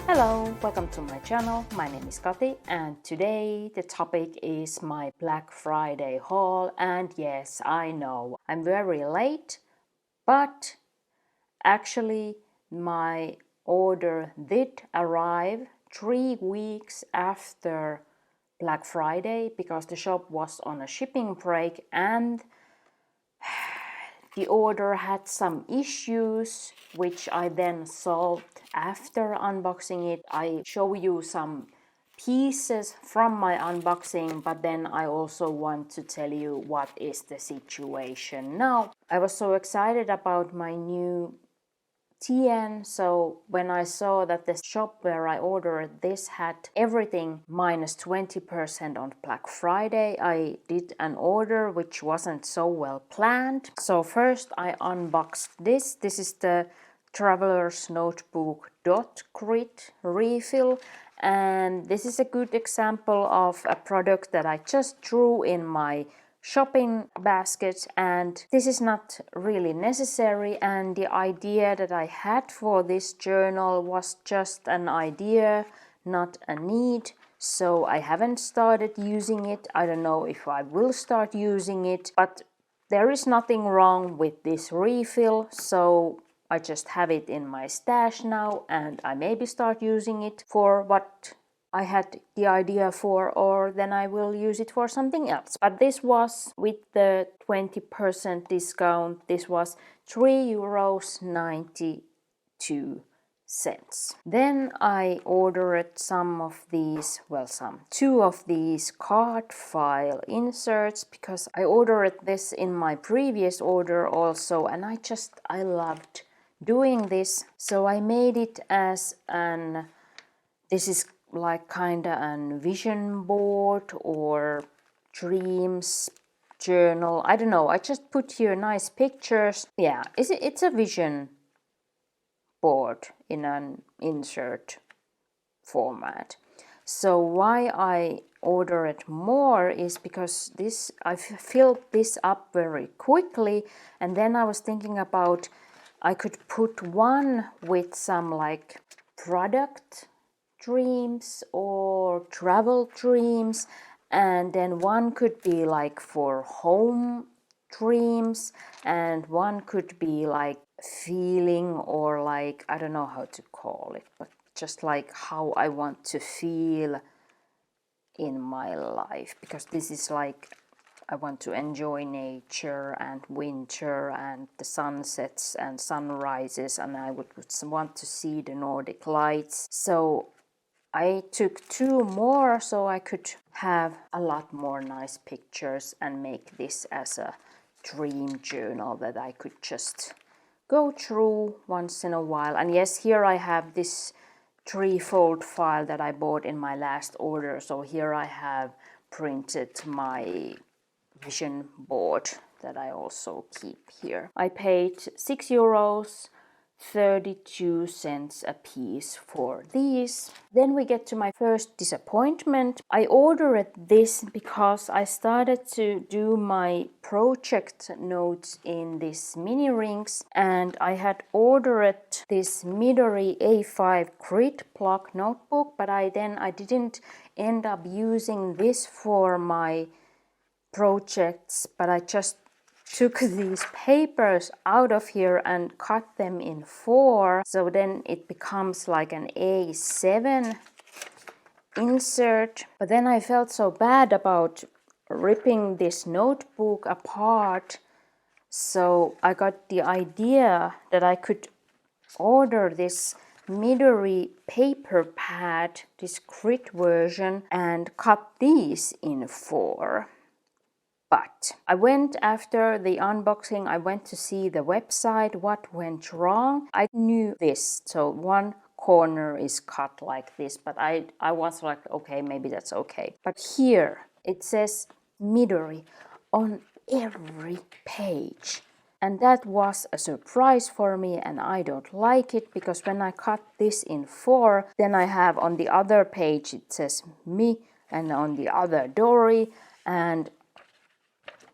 Hello, welcome to my channel. My name is Kati and today the topic is my Black Friday haul. And yes, I know I'm very late, but actually my order did arrive 3 weeks after Black Friday because the shop was on a shipping break and the order had some issues which I then solved after unboxing it. I show you some pieces from my unboxing, but then I also want to tell you what is the situation now. I was so excited about my new TN, so when I saw that the shop where I ordered this had everything minus 20% on Black Friday, I did an order which wasn't so well planned. So first I unboxed this. This is the Traveler's Notebook Dot Grid refill, and this is a good example of a product that I just threw in my shopping basket, and this is not really necessary, and the idea that I had for this journal was just an idea, not a need. So I haven't started using it. I don't know if I will start using it, but there is nothing wrong with this refill, so I just have it in my stash now, and I maybe start using it for what I had the idea for, or then I will use it for something else. But this was with the 20% discount, this was €3.92. Then I ordered two of these card file inserts because I ordered this in my previous order also, and I loved doing this. So I made it as this is like kinda an vision board or dreams journal. I don't know. I just put here nice pictures. Yeah, it's a vision board in an insert format. So why I ordered more is because I filled this up very quickly, and then I was thinking about I could put one with some like product dreams or travel dreams, and then one could be like for home dreams, and one could be like feeling, or like I don't know how to call it, but just like how I want to feel in my life, because this is like I want to enjoy nature and winter and the sunsets and sunrises, and I would want to see the Nordic lights. So I took two more so I could have a lot more nice pictures and make this as a dream journal that I could just go through once in a while. And yes, here I have this threefold file that I bought in my last order. So here I have printed my vision board that I also keep here. I paid €6.32 a piece for these. Then we get to my first disappointment. I ordered this because I started to do my project notes in these mini rings, and I had ordered this Midori A5 grid block notebook, but I didn't end up using this for my projects, but I just took these papers out of here and cut them in 4, so then it becomes like an A7 insert. But then I felt so bad about ripping this notebook apart, so I got the idea that I could order this Midori paperpad, this grid version, and cut these in 4. But I went after the unboxing, I went to see the website, what went wrong. I knew this, so one corner is cut like this, but I was like, okay, maybe that's okay. But here it says Midori on every page. And that was a surprise for me, and I don't like it, because when I cut this in 4, then I have on the other page it says me, and on the other Dory, and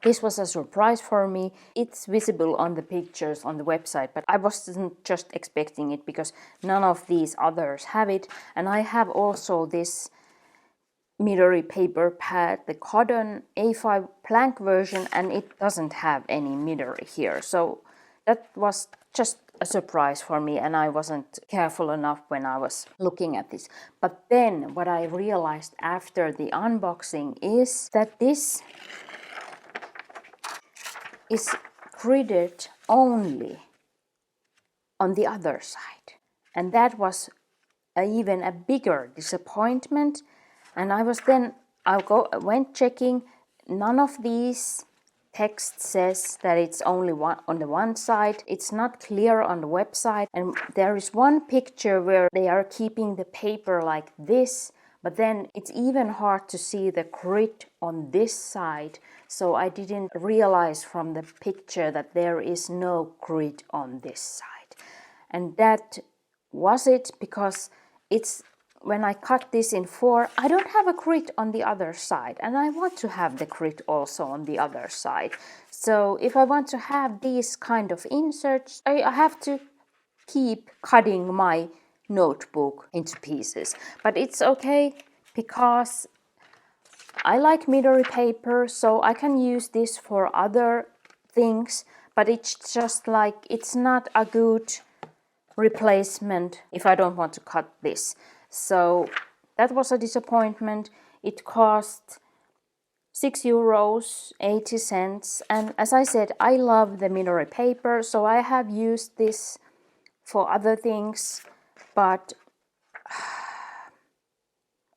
This was a surprise for me. It's visible on the pictures on the website, but I wasn't just expecting it because none of these others have it. And I have also this Midori paper pad, the cotton A5 plank version, and it doesn't have any Midori here. So that was just a surprise for me, and I wasn't careful enough when I was looking at this. But then what I realized after the unboxing is that this is gridded only on the other side. And that was even a bigger disappointment. And I went checking. None of these text says that it's only on the one side. It's not clear on the website. And there is one picture where they are keeping the paper like this, but then it's even hard to see the grid on this side. So I didn't realize from the picture that there is no grid on this side. And that was it, because it's when I cut this in 4, I don't have a grid on the other side, and I want to have the grid also on the other side. So if I want to have these kind of inserts, I have to keep cutting my notebook into pieces. But it's okay because I like Midori paper, so I can use this for other things, but it's just like it's not a good replacement if I don't want to cut this. So that was a disappointment. It cost €6.80, and as I said, I love the Midori paper, so I have used this for other things, but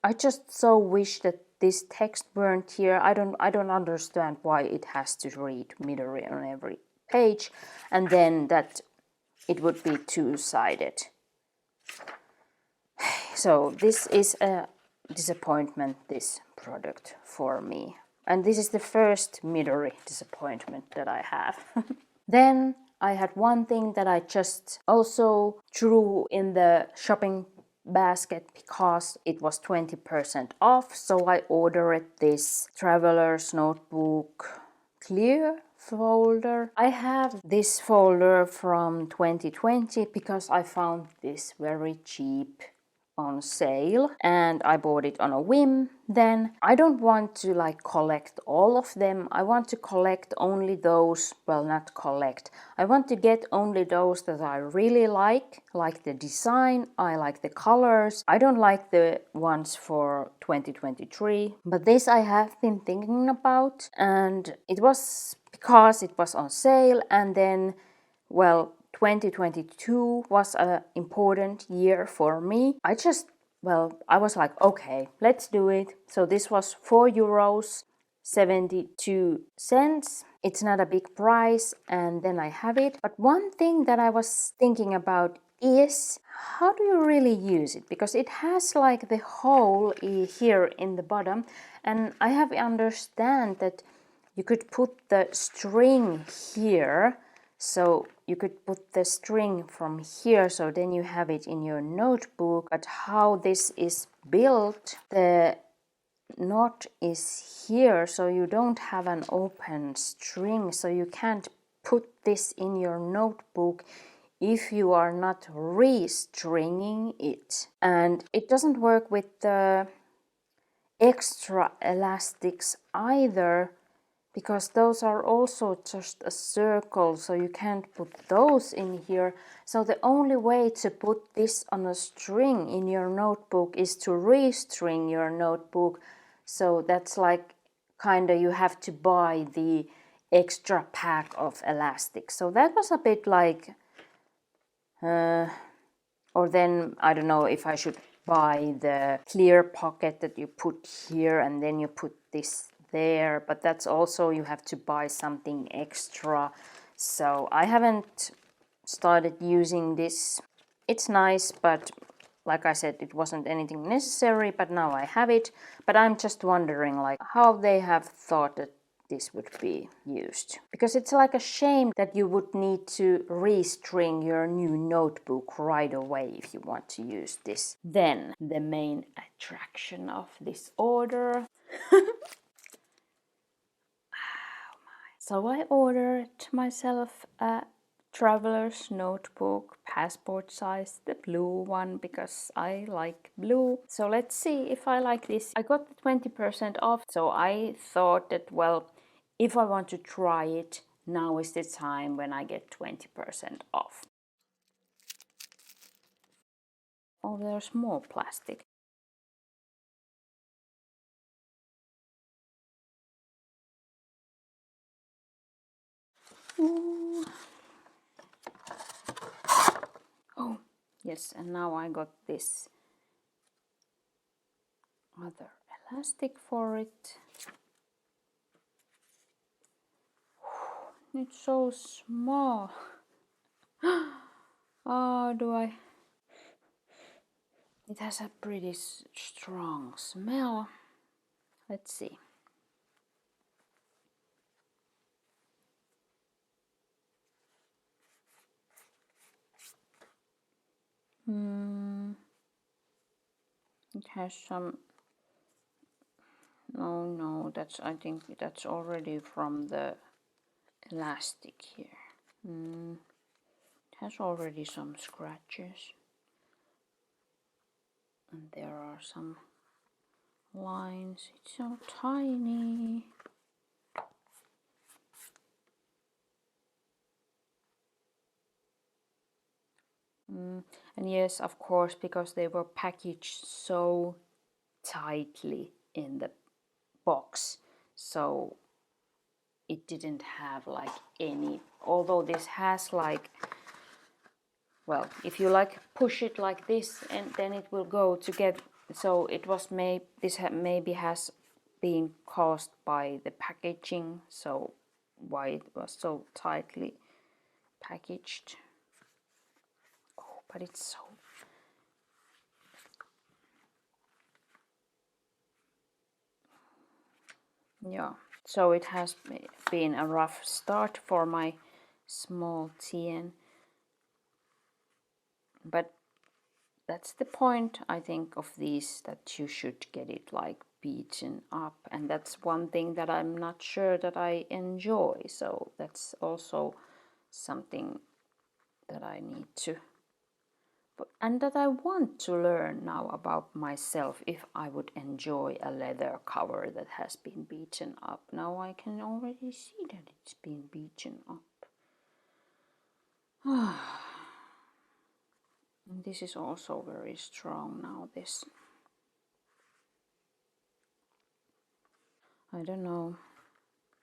I just so wish that this text weren't here. I don't understand why it has to read Midori on every page, and then that it would be two-sided. So this is a disappointment, this product, for me. And this is the first Midori disappointment that I have. Then I had one thing that I just also threw in the shopping basket because it was 20% off. So I ordered this Traveler's Notebook clear folder. I have this folder from 2020 because I found this very cheap on sale and I bought it on a whim. Then I don't want to like collect all of them. I want to collect only those, well, not collect. I want to get only those that I really like the design, I like the colors. I don't like the ones for 2023, but this I have been thinking about, and it was because it was on sale. And then, well, 2022 was an important year for me. I was like, okay, let's do it. So this was €4.72. It's not a big price, and then I have it. But one thing that I was thinking about is, how do you really use it? Because it has like the hole here in the bottom, and I have understand that you could put the string here. So you could put the string from here, so then you have it in your notebook. But how this is built, the knot is here, so you don't have an open string, so you can't put this in your notebook if you are not restringing it. And it doesn't work with the extra elastics either, because those are also just a circle, so you can't put those in here. So the only way to put this on a string in your notebook is to restring your notebook. So that's like kinda you have to buy the extra pack of elastics. So that was a bit like, or then I don't know if I should buy the clear pocket that you put here and then you put this there, but that's also, you have to buy something extra. So I haven't started using this. It's nice, but like I said, it wasn't anything necessary, but now I have it. But I'm just wondering like how they have thought that this would be used, because it's like a shame that you would need to restring your new notebook right away if you want to use this. Then the main attraction of this order. So I ordered myself a traveler's notebook, passport size, the blue one, because I like blue. So let's see if I like this. I got the 20% off, so I thought that, well, if I want to try it, now is the time when I get 20% off. Oh, there's more plastic. Ooh. Oh, yes, and now I got this other elastic for it. It's so small. Oh, do I? It has a pretty strong smell. Let's see. It has some. No, that's. I think that's already from the elastic here. It has already some scratches, and there are some lines. It's so tiny. And yes, of course, because they were packaged so tightly in the box, so it didn't have like any, although this has like, well, if you like push it like this and then it will go together. So it was maybe has been caused by the packaging, so why it was so tightly packaged. Oh, but it's so, yeah, so it has been a rough start for my small TN, but that's the point, I think, of these, that you should get it like beaten up, and that's one thing that I'm not sure that I enjoy, so that's also something that I need to, and that I want to learn now about myself, if I would enjoy a leather cover that has been beaten up. Now I can already see that it's been beaten up. And this is also very strong now, this. I don't know.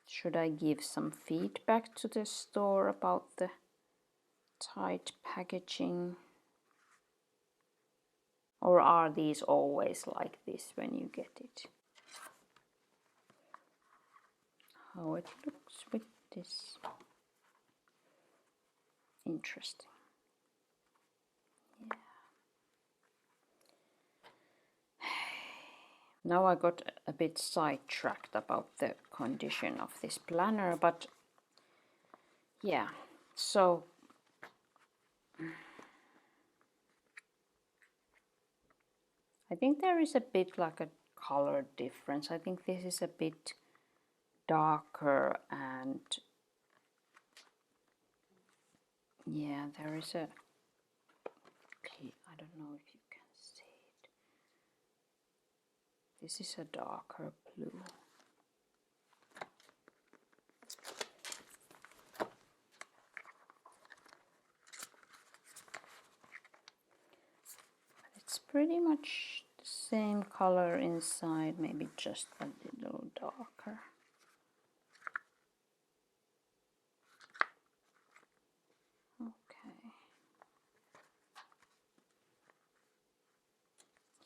Should I give some feedback to the store about the tight packaging? Or are these always like this when you get it? How it looks with this. Interesting. Yeah. Now I got a bit sidetracked about the condition of this planner, but yeah, so I think there is a bit like a color difference. I think this is a bit darker, and yeah, there is a, I don't know if you can see it. This is a darker blue. It's pretty much the same color inside, maybe just a little darker. Okay.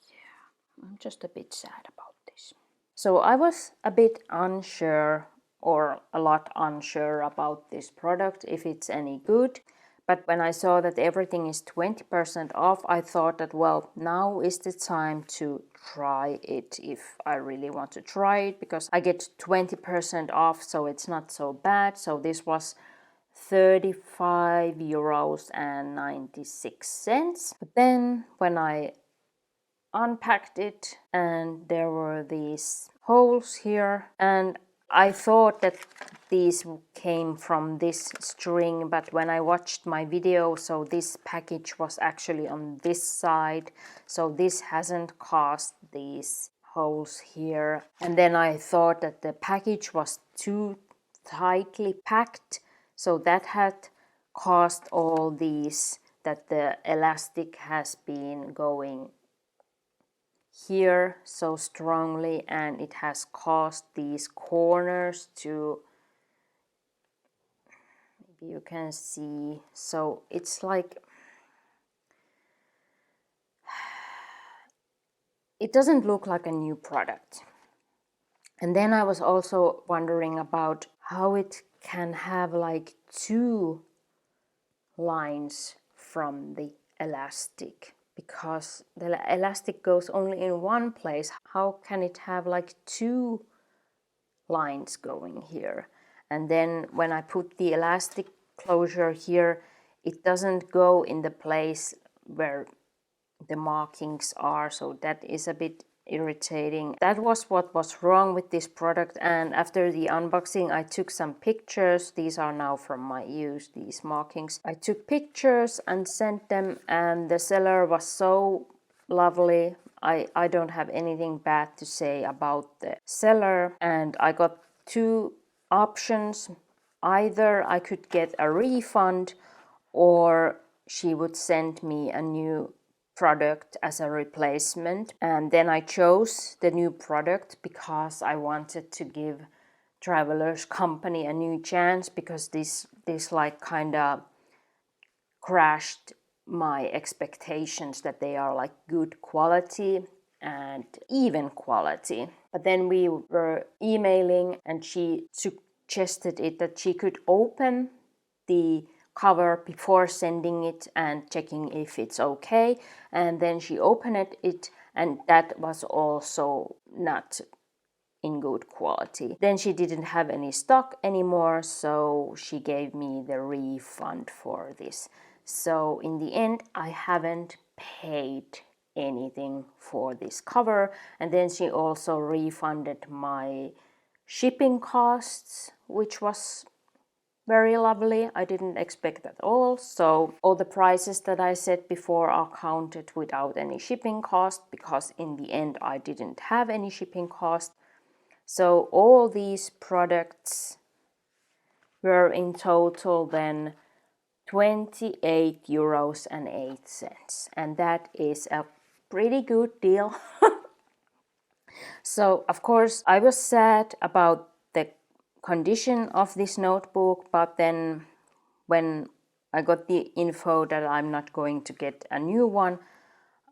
Yeah, I'm just a bit sad about this. So I was a bit unsure, or a lot unsure about this product, if it's any good. But when I saw that everything is 20% off, I thought that, well, now is the time to try it, if I really want to try it, because I get 20% off, so it's not so bad. So this was 35 euros and 96 cents. But then when I unpacked it, and there were these holes here, and I thought that these came from this string, but when I watched my video, so this package was actually on this side, so this hasn't caused these holes here. And then I thought that the package was too tightly packed, so that had caused all these, that the elastic has been going here so strongly, and it has caused these corners to, maybe you can see, so it's like, it doesn't look like a new product. And then I was also wondering about how it can have like two lines from the elastic, because the elastic goes only in one place. How can it have like two lines going here? And then when I put the elastic closure here, it doesn't go in the place where the markings are, so that is a bit irritating. That was what was wrong with this product, and after the unboxing I took some pictures. These are now from my use, these markings. I took pictures and sent them, and the seller was so lovely. I don't have anything bad to say about the seller, and I got two options. Either I could get a refund, or she would send me a new product as a replacement. And then I chose the new product because I wanted to give Travelers Company a new chance, because this like kind of crashed my expectations that they are like good quality and even quality. But then we were emailing, and she suggested it that she could open the cover before sending it and checking if it's okay. And then she opened it, and that was also not in good quality. Then she didn't have any stock anymore, so she gave me the refund for this. So in the end, I haven't paid anything for this cover. And then she also refunded my shipping costs, which was very lovely. I didn't expect that at all. So all the prices that I said before are counted without any shipping cost, because in the end I didn't have any shipping cost. So all these products were in total then 28 euros and 8 cents, and that is a pretty good deal. So of course I was sad about the condition of this notebook, but then when I got the info that I'm not going to get a new one,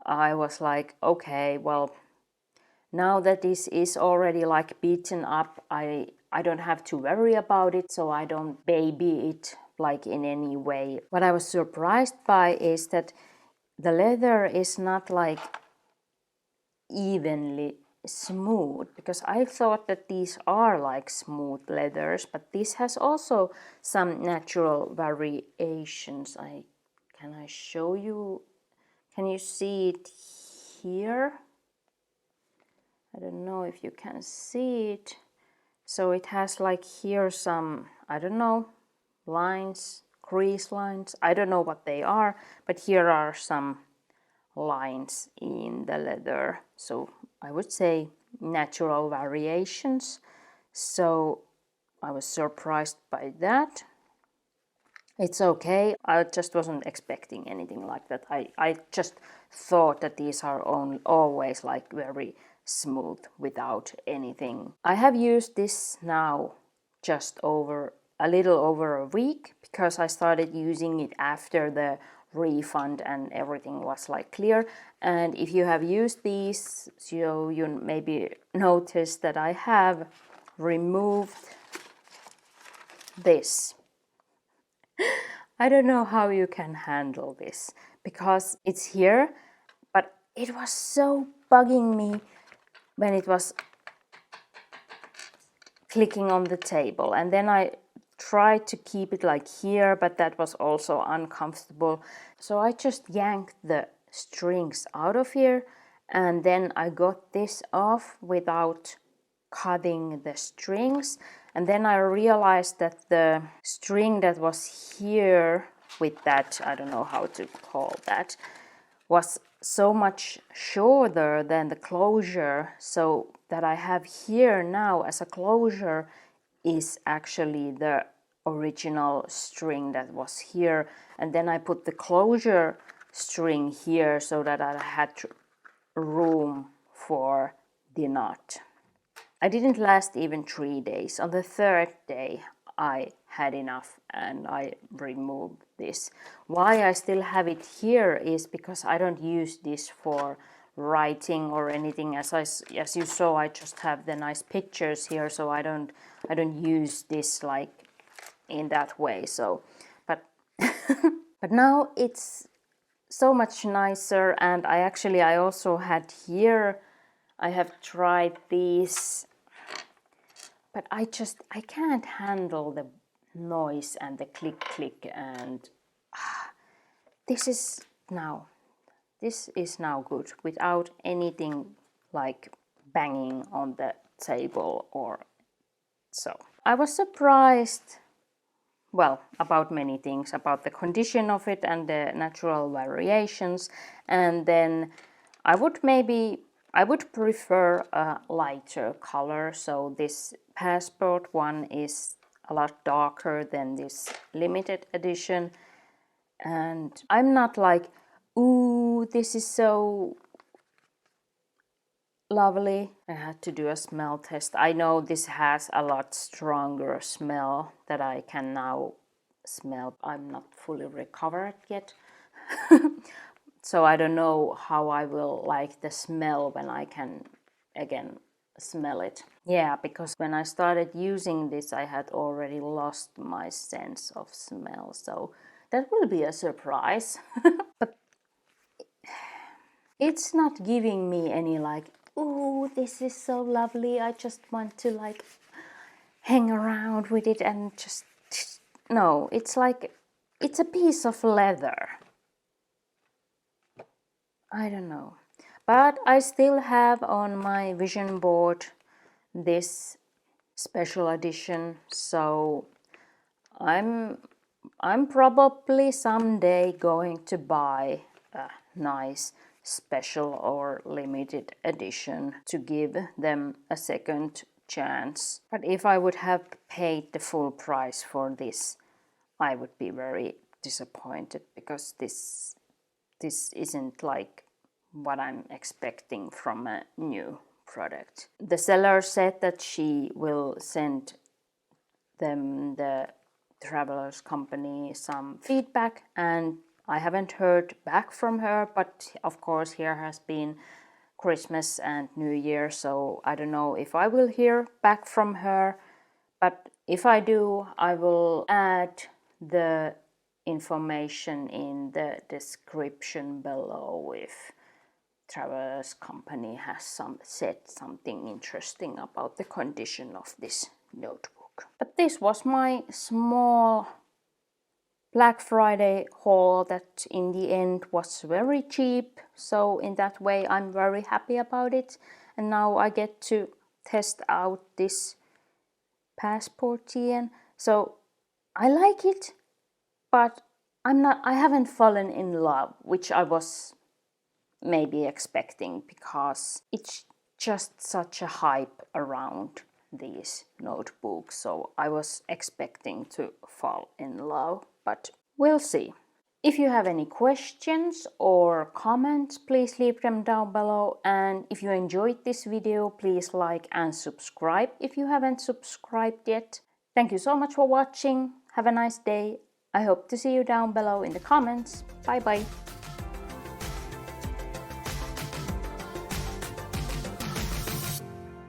I was like, okay, well, now that this is already like beaten up, I don't have to worry about it, so I don't baby it like in any way. What I was surprised by is that the leather is not like evenly smooth, because I thought that these are like smooth leathers, but this has also some natural variations. Can I show you? Can you see it here? I don't know if you can see it. So it has like here some, I don't know, lines, crease lines. I don't know what they are, but here are some lines in the leather. So I would say natural variations. So I was surprised by that. It's okay. I just wasn't expecting anything like that. I just thought that these are always like very smooth without anything. I have used this now just a little over a week, because I started using it after the refund and everything was like clear. And if you have used these, so you maybe noticed that I have removed this. I don't know how you can handle this, because it's here, but it was so bugging me when it was clicking on the table. And then I tried to keep it like here, but that was also uncomfortable. So I just yanked the strings out of here, and then I got this off without cutting the strings, and then I realized that the string that was here with that, I don't know how to call that, was so much shorter than the closure, so that I have here now as a closure is actually the original string that was here, and then I put the closure string here so that I had room for the knot. I didn't last even 3 days. On the third day I had enough and I removed this. Why I still have it here is because I don't use this for writing or anything. As you saw, I just have the nice pictures here, so I don't use this like in that way. So but but now it's so much nicer, and I also had here, I have tried these, but I can't handle the noise and the click, and this is now good without anything like banging on the table or so. I was surprised, well, about many things, about the condition of it and the natural variations, and then I would prefer a lighter color, so this passport one is a lot darker than this limited edition, and I'm not like, ooh, this is so lovely. I had to do a smell test. I know this has a lot stronger smell that I can now smell. I'm not fully recovered yet. So I don't know how I will like the smell when I can again smell it. Yeah, because when I started using this I had already lost my sense of smell, so that will be a surprise. But it's not giving me any like, ooh, this is so lovely, I just want to like hang around with it and just, no, it's like, it's a piece of leather. I don't know. But I still have on my vision board this special edition, so I'm probably someday going to buy a nice special or limited edition to give them a second chance. But if I would have paid the full price for this, I would be very disappointed, because this isn't like what I'm expecting from a new product. The seller said that she will send them, the travelers company, some feedback, and I haven't heard back from her, but of course here has been Christmas and New Year, so I don't know if I will hear back from her, but if I do, I will add the information in the description below if travelers company has said something interesting about the condition of this notebook. But this was my small Black Friday haul that in the end was very cheap, so in that way I'm very happy about it, and now I get to test out this passportian. So I like it, but I haven't fallen in love, which I was maybe expecting, because it's just such a hype around these notebooks, so I was expecting to fall in love, but we'll see. If you have any questions or comments, please leave them down below, and if you enjoyed this video, please like and subscribe if you haven't subscribed yet. Thank you so much for watching. Have a nice day. I hope to see you down below in the comments. Bye bye.